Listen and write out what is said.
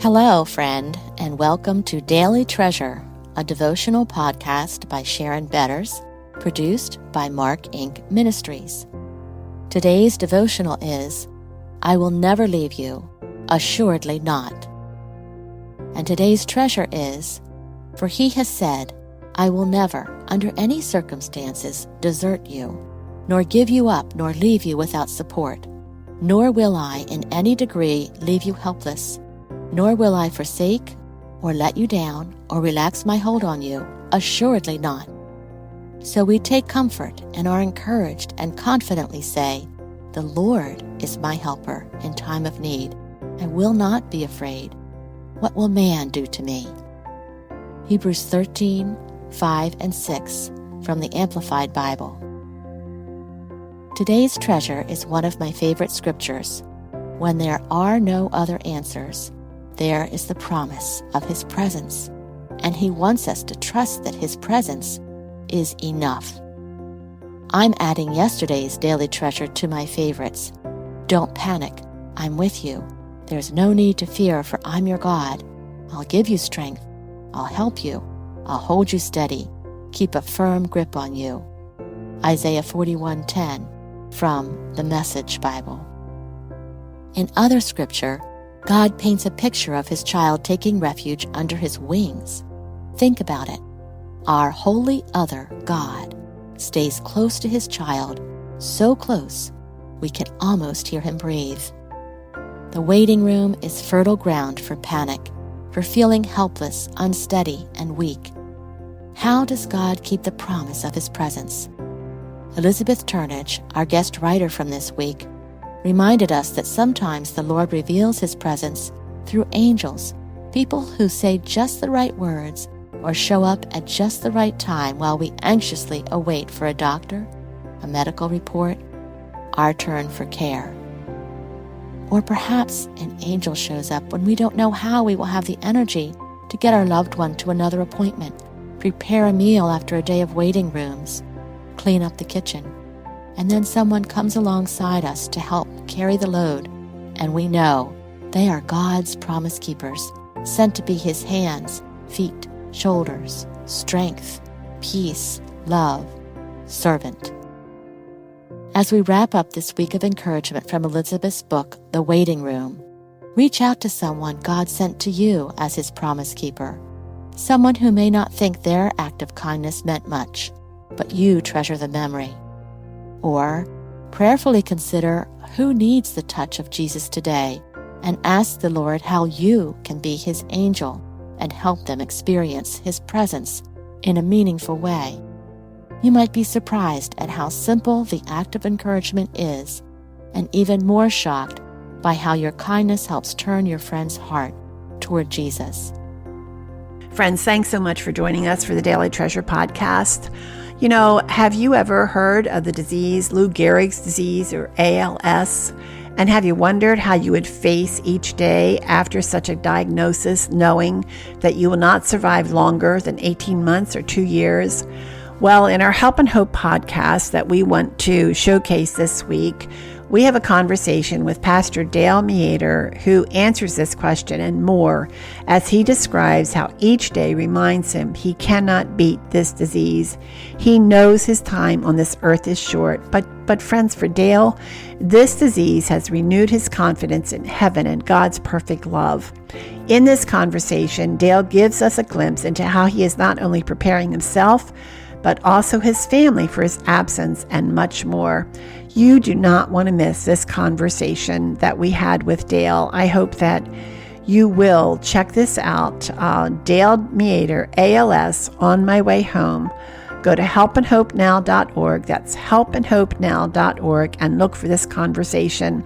Hello, friend, and welcome to Daily Treasure, a devotional podcast by Sharon Betters, produced by Mark Inc. Ministries. Today's devotional is, I will never leave you, assuredly not. And today's treasure is, for he has said, I will never, under any circumstances, desert you, nor give you up, nor leave you without support, nor will I in any degree leave you helpless, nor will I forsake, or let you down, or relax my hold on you, assuredly not. So we take comfort and are encouraged and confidently say, the Lord is my helper in time of need. I will not be afraid. What will man do to me? Hebrews 13, 5 and 6 from the Amplified Bible. Today's treasure is one of my favorite scriptures. When there are no other answers, there is the promise of His presence, and He wants us to trust that His presence is enough. I'm adding yesterday's daily treasure to my favorites. Don't panic. I'm with you. There's no need to fear, for I'm your God. I'll give you strength. I'll help you. I'll hold you steady. Keep a firm grip on you. Isaiah 41:10 from the Message Bible. In other scripture, God paints a picture of His child taking refuge under His wings. Think about it. Our holy other God stays close to His child, so close we can almost hear Him breathe. The waiting room is fertile ground for panic, for feeling helpless, unsteady, and weak. How does God keep the promise of His presence? Elizabeth Turnage, our guest writer from this week, reminded us that sometimes the Lord reveals His presence through angels, people who say just the right words or show up at just the right time while we anxiously await for a doctor, a medical report, our turn for care. Or perhaps an angel shows up when we don't know how we will have the energy to get our loved one to another appointment, prepare a meal after a day of waiting rooms, clean up the kitchen. And then someone comes alongside us to help carry the load, and we know they are God's promise keepers, sent to be His hands, feet, shoulders, strength, peace, love, servant. As we wrap up this week of encouragement from Elizabeth's book, The Waiting Room, reach out to someone God sent to you as His promise keeper, someone who may not think their act of kindness meant much, but you treasure the memory. Or prayerfully consider who needs the touch of Jesus today and ask the Lord how you can be His angel and help them experience His presence in a meaningful way. You might be surprised at how simple the act of encouragement is, and even more shocked by how your kindness helps turn your friend's heart toward Jesus. Friends, thanks so much for joining us for the Daily Treasure podcast. You know, have you ever heard of the disease, Lou Gehrig's disease, or ALS? And have you wondered how you would face each day after such a diagnosis, knowing that you will not survive longer than 18 months or 2 years? Well, in our Help and Hope podcast that we want to showcase this week, we have a conversation with Pastor Dale Meader, who answers this question and more as he describes how each day reminds him he cannot beat this disease. He knows his time on this earth is short, but friends, for Dale, this disease has renewed his confidence in heaven and God's perfect love. In this conversation, Dale gives us a glimpse into how he is not only preparing himself, but also his family for his absence and much more. You do not want to miss this conversation that we had with Dale. I hope that you will check this out. Dale Meader, ALS, On My Way Home. Go to helpandhopenow.org. That's helpandhopenow.org, and look for this conversation.